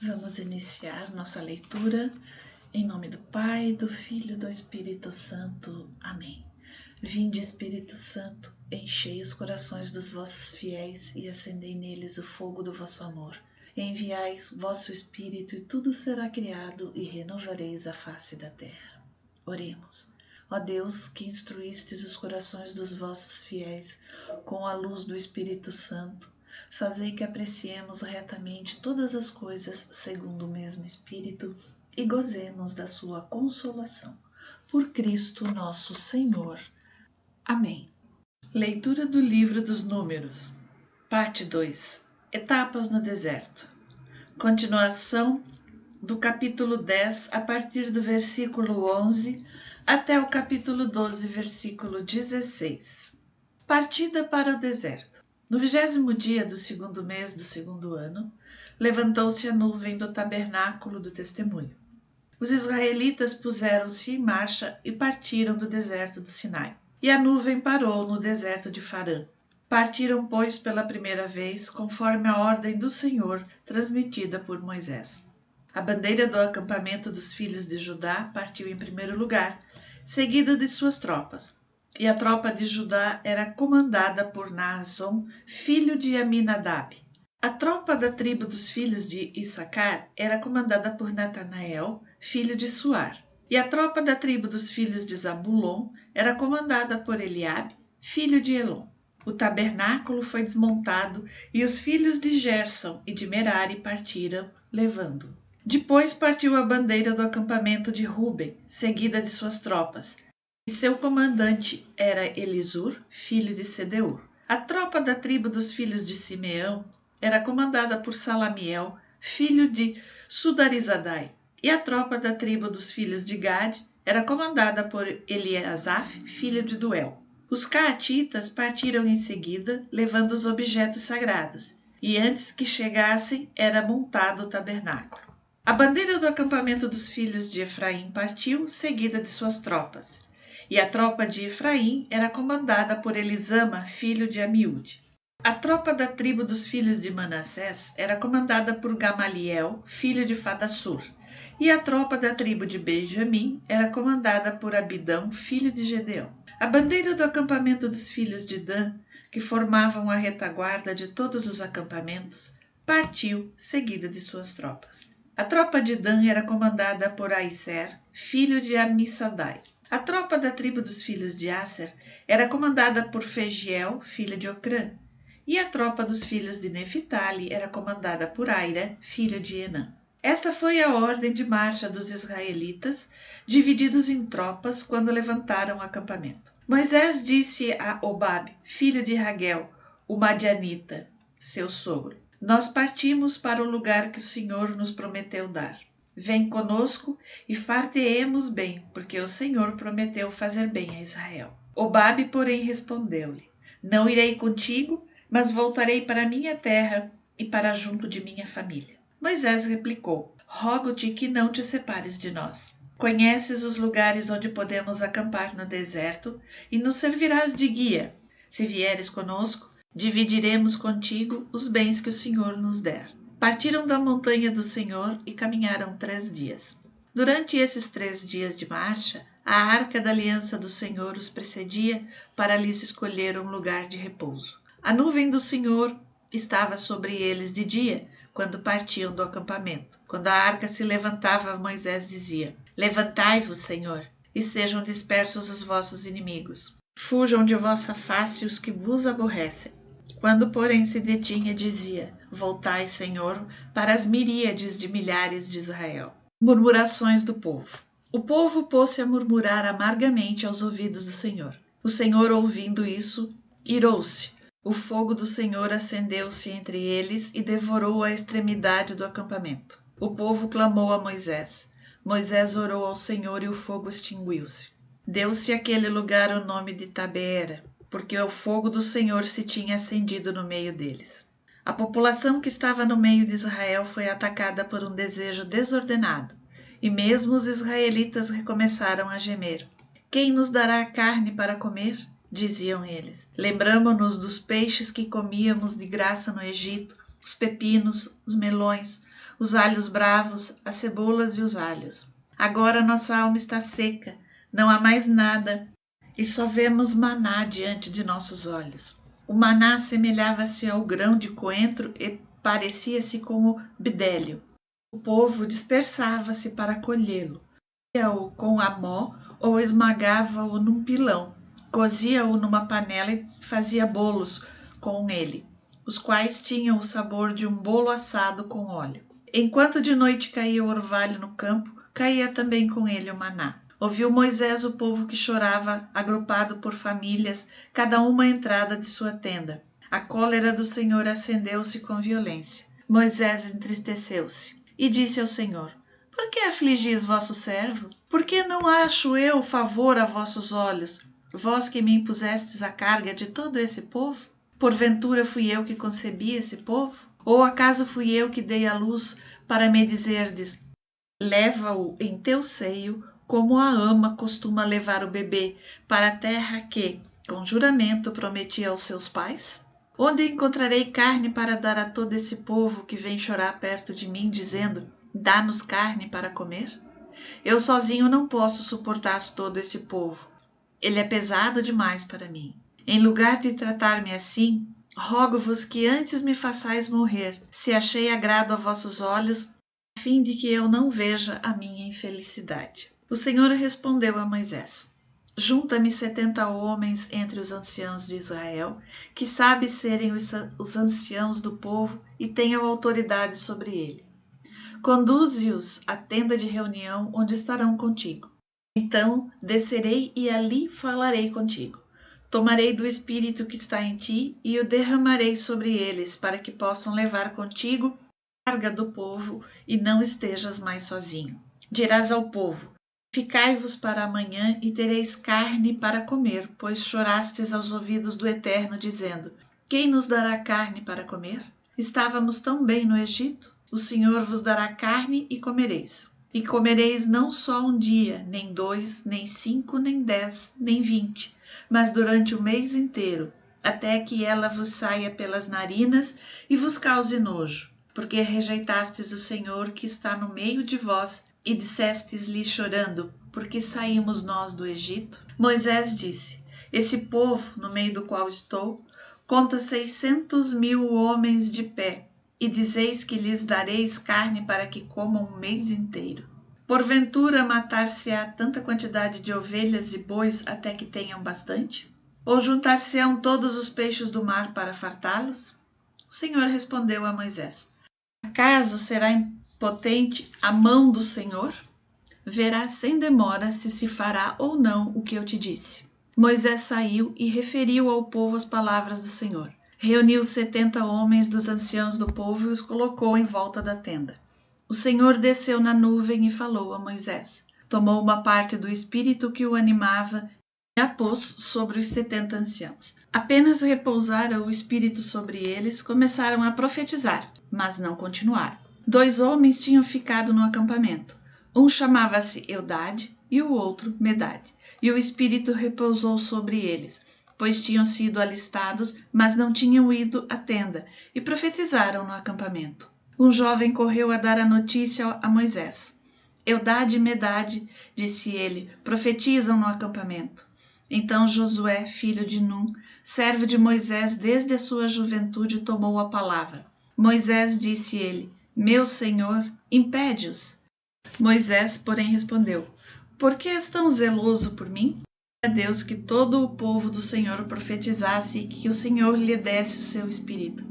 Vamos iniciar nossa leitura em nome do Pai, do Filho e do Espírito Santo. Amém. Vinde, Espírito Santo, enchei os corações dos vossos fiéis e acendei neles o fogo do vosso amor. Enviai vosso Espírito e tudo será criado e renovareis a face da terra. Oremos. Ó Deus, que instruístes os corações dos vossos fiéis com a luz do Espírito Santo, fazei que apreciemos retamente todas as coisas segundo o mesmo Espírito e gozemos da sua consolação. Por Cristo nosso Senhor. Amém. Leitura do Livro dos Números, parte 2. Etapas no deserto. Continuação do capítulo 10, a partir do versículo 11 até o capítulo 12, versículo 16. Partida para o deserto. No 20º dia do 2º mês do 2º ano, levantou-se a nuvem do tabernáculo do testemunho. Os israelitas puseram-se em marcha e partiram do deserto do Sinai. E a nuvem parou no deserto de Farã. Partiram, pois, pela primeira vez, conforme a ordem do Senhor transmitida por Moisés. A bandeira do acampamento dos filhos de Judá partiu em primeiro lugar, seguida de suas tropas. E a tropa de Judá era comandada por Naasson, filho de Aminadab. A tropa da tribo dos filhos de Issacar era comandada por Natanael, filho de Suar. E a tropa da tribo dos filhos de Zabulon era comandada por Eliabe, filho de Elon. O tabernáculo foi desmontado e os filhos de Gerson e de Merari partiram, levando. Depois partiu a bandeira do acampamento de Ruben, seguida de suas tropas, e seu comandante era Elisur, filho de Sedeur. A tropa da tribo dos filhos de Simeão era comandada por Salamiel, filho de Sudarizadai, e a tropa da tribo dos filhos de Gade era comandada por Eliasaf, filho de Duel. Os caatitas partiram em seguida, levando os objetos sagrados, e antes que chegassem era montado o tabernáculo. A bandeira do acampamento dos filhos de Efraim partiu, seguida de suas tropas. E a tropa de Efraim era comandada por Elisama, filho de Amiúde. A tropa da tribo dos filhos de Manassés era comandada por Gamaliel, filho de Fadassur. E a tropa da tribo de Benjamim era comandada por Abidão, filho de Gedeão. A bandeira do acampamento dos filhos de Dan, que formavam a retaguarda de todos os acampamentos, partiu, seguida de suas tropas. A tropa de Dan era comandada por Aiser, filho de Amissadai. A tropa da tribo dos filhos de Asser era comandada por Fegiel, filho de Ocrã. E a tropa dos filhos de Neftali era comandada por Aira, filho de Enã. Esta foi a ordem de marcha dos israelitas, divididos em tropas quando levantaram o acampamento. Moisés disse a Obabe, filho de Raguel, o madianita, seu sogro: Nós partimos para o lugar que o Senhor nos prometeu dar. Vem conosco e farteemos bem, porque o Senhor prometeu fazer bem a Israel. Obabe, porém, respondeu-lhe: Não irei contigo, mas voltarei para minha terra e para junto de minha família. Moisés replicou: Rogo-te que não te separes de nós. Conheces os lugares onde podemos acampar no deserto e nos servirás de guia. Se vieres conosco, dividiremos contigo os bens que o Senhor nos der. Partiram da montanha do Senhor e caminharam 3 dias. Durante esses 3 dias de marcha, a arca da aliança do Senhor os precedia para lhes escolher um lugar de repouso. A nuvem do Senhor estava sobre eles de dia, quando partiam do acampamento. Quando a arca se levantava, Moisés dizia: Levantai-vos, Senhor, e sejam dispersos os vossos inimigos. Fujam de vossa face os que vos aborrecem. Quando, porém, se detinha, dizia: Voltai, Senhor, para as miríades de milhares de Israel. Murmurações do povo. O povo pôs-se a murmurar amargamente aos ouvidos do Senhor. O Senhor, ouvindo isso, irou-se. O fogo do Senhor acendeu-se entre eles e devorou a extremidade do acampamento. O povo clamou a Moisés. Moisés orou ao Senhor e o fogo extinguiu-se. Deu-se àquele lugar o nome de Tabeera, porque o fogo do Senhor se tinha acendido no meio deles. A população que estava no meio de Israel foi atacada por um desejo desordenado, e mesmo os israelitas recomeçaram a gemer. Quem nos dará carne para comer? Diziam eles. Lembramo-nos dos peixes que comíamos de graça no Egito, os pepinos, os melões, os alhos bravos, as cebolas e os alhos. Agora nossa alma está seca, não há mais nada e só vemos maná diante de nossos olhos. O maná assemelhava-se ao grão de coentro e parecia-se com o bidélio. O povo dispersava-se para colhê-lo, comia-o com a mão ou esmagava-o num pilão, cozia-o numa panela e fazia bolos com ele, os quais tinham o sabor de um bolo assado com óleo. Enquanto de noite caía o orvalho no campo, caía também com ele o maná. Ouviu Moisés o povo que chorava, agrupado por famílias, cada uma à entrada de sua tenda. A cólera do Senhor acendeu-se com violência. Moisés entristeceu-se e disse ao Senhor: Por que afligis vosso servo? Por que não acho eu favor a vossos olhos, vós que me impusestes a carga de todo esse povo? Porventura fui eu que concebi esse povo? Ou acaso fui eu que dei à luz para me dizerdes: leva-o em teu seio, como a ama costuma levar o bebê, para a terra que, com juramento, prometi aos seus pais? Onde encontrarei carne para dar a todo esse povo que vem chorar perto de mim, dizendo: dá-nos carne para comer? Eu sozinho não posso suportar todo esse povo. Ele é pesado demais para mim. Em lugar de tratar-me assim, rogo-vos que antes me façais morrer, se achei agrado a vossos olhos, a fim de que eu não veja a minha infelicidade. O Senhor respondeu a Moisés: Junta-me 70 homens entre os anciãos de Israel, que sabem serem os anciãos do povo e tenham autoridade sobre ele. Conduze-os à tenda de reunião onde estarão contigo. Então descerei e ali falarei contigo. Tomarei do Espírito que está em ti e o derramarei sobre eles, para que possam levar contigo a carga do povo e não estejas mais sozinho. Dirás ao povo: Ficai-vos para amanhã e tereis carne para comer, pois chorastes aos ouvidos do Eterno, dizendo: Quem nos dará carne para comer? Estávamos tão bem no Egito? O Senhor vos dará carne e comereis. E comereis não só um dia, nem 2, nem 5, nem 10, nem 20, mas durante o mês inteiro, até que ela vos saia pelas narinas e vos cause nojo, porque rejeitastes o Senhor que está no meio de vós e dissestes-lhe chorando: porque saímos nós do Egito? Moisés disse: Esse povo, no meio do qual estou, conta 600.000 homens de pé, e dizeis que lhes dareis carne para que comam um mês inteiro. Porventura matar-se-á tanta quantidade de ovelhas e bois até que tenham bastante? Ou juntar-se-ão todos os peixes do mar para fartá-los? O Senhor respondeu a Moisés: Acaso será impotente a mão do Senhor? Verás sem demora se fará ou não o que eu te disse. Moisés saiu e referiu ao povo as palavras do Senhor. Reuniu 70 homens dos anciãos do povo e os colocou em volta da tenda. O Senhor desceu na nuvem e falou a Moisés. Tomou uma parte do espírito que o animava e a pôs sobre os 70 anciãos. Apenas repousara o espírito sobre eles, começaram a profetizar, mas não continuaram. 2 homens tinham ficado no acampamento. Um chamava-se Eldade e o outro Medade. E o espírito repousou sobre eles, pois tinham sido alistados, mas não tinham ido à tenda, e profetizaram no acampamento. Um jovem correu a dar a notícia a Moisés. Eldade e Medade, disse ele, profetizam no acampamento. Então Josué, filho de Num, servo de Moisés desde a sua juventude, tomou a palavra. Moisés disse ele: Meu senhor, impede-os. Moisés, porém, respondeu: Por que és tão zeloso por mim? A Deus que todo o povo do Senhor profetizasse e que o Senhor lhe desse o seu espírito.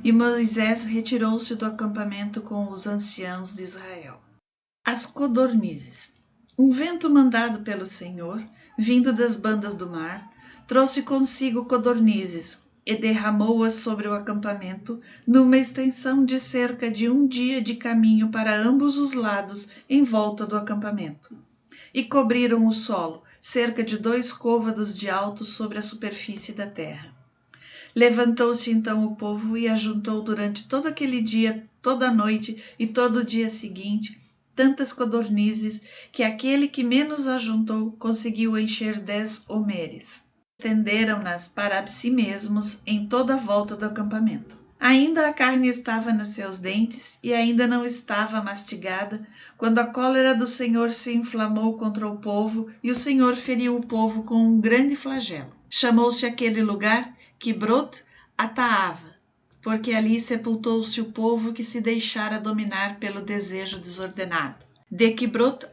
E Moisés retirou-se do acampamento com os anciãos de Israel. As codornizes. Um vento mandado pelo Senhor, vindo das bandas do mar, trouxe consigo codornizes e derramou-as sobre o acampamento, numa extensão de cerca de 1 dia de caminho para ambos os lados em volta do acampamento. E cobriram o solo, cerca de 2 côvados de alto sobre a superfície da terra. Levantou-se então o povo e ajuntou durante todo aquele dia, toda a noite e todo o dia seguinte, tantas codornizes que aquele que menos ajuntou conseguiu encher 10 homeres. Estenderam-nas para si mesmos em toda a volta do acampamento. Ainda a carne estava nos seus dentes e ainda não estava mastigada, quando a cólera do Senhor se inflamou contra o povo e o Senhor feriu o povo com um grande flagelo. Chamou-se aquele lugar Quibrot Ataava, porque ali sepultou-se o povo que se deixara dominar pelo desejo desordenado. De Quibrot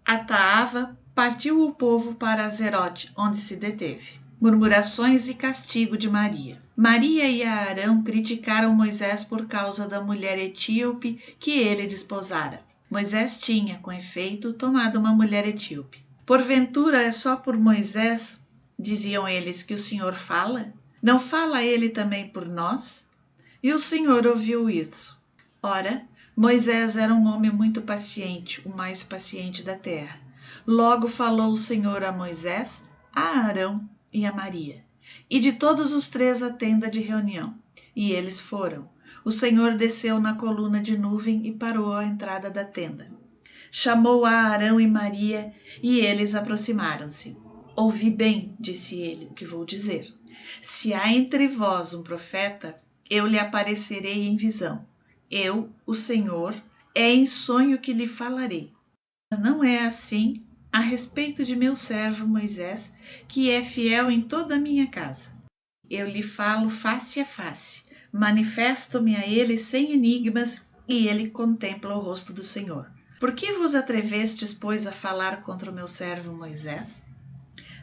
Ataava partiu o povo para Azerote, onde se deteve. Murmurações e castigo de Maria. Maria e Arão criticaram Moisés por causa da mulher etíope que ele desposara. Moisés tinha, com efeito, tomado uma mulher etíope. Porventura é só por Moisés, diziam eles, que o Senhor fala? Não fala ele também por nós? E o Senhor ouviu isso. Ora, Moisés era um homem muito paciente, o mais paciente da terra. Logo falou o Senhor a Moisés, a Arão e a Maria, e de todos os três à tenda de reunião. E eles foram. O Senhor desceu na coluna de nuvem e parou à entrada da tenda. Chamou a Arão e Maria, e eles aproximaram-se. Ouvi bem, disse ele, o que vou dizer. Se há entre vós um profeta, eu lhe aparecerei em visão. Eu, o Senhor, é em sonho que lhe falarei. Mas não é assim a respeito de meu servo Moisés, que é fiel em toda a minha casa. Eu lhe falo face a face, manifesto-me a ele sem enigmas, e ele contempla o rosto do Senhor. Por que vos atrevestes, pois, a falar contra o meu servo Moisés?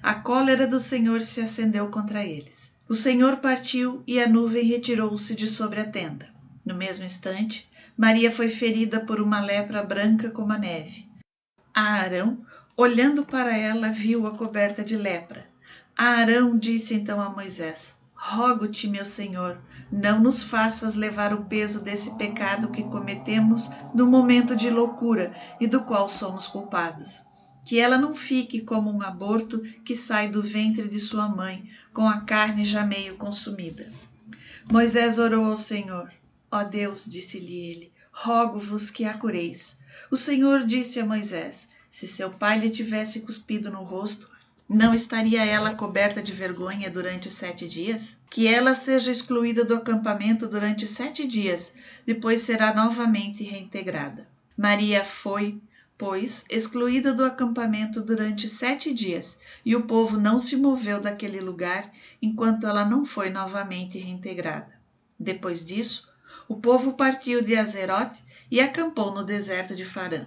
A cólera do Senhor se acendeu contra eles. O Senhor partiu e a nuvem retirou-se de sobre a tenda. No mesmo instante, Maria foi ferida por uma lepra branca como a neve. Arão, olhando para ela, viu-a coberta de lepra. Arão disse então a Moisés: Rogo-te, meu Senhor, não nos faças levar o peso desse pecado que cometemos no momento de loucura e do qual somos culpados. Que ela não fique como um aborto que sai do ventre de sua mãe, com a carne já meio consumida. Moisés orou ao Senhor. Ó Deus, disse-lhe ele, rogo-vos que a cureis. O Senhor disse a Moisés: se seu pai lhe tivesse cuspido no rosto, não estaria ela coberta de vergonha durante 7 dias? Que ela seja excluída do acampamento durante 7 dias, depois será novamente reintegrada. Maria foi, pois, excluída do acampamento durante 7 dias, e o povo não se moveu daquele lugar enquanto ela não foi novamente reintegrada. Depois disso, o povo partiu de Azerote e acampou no deserto de Farã.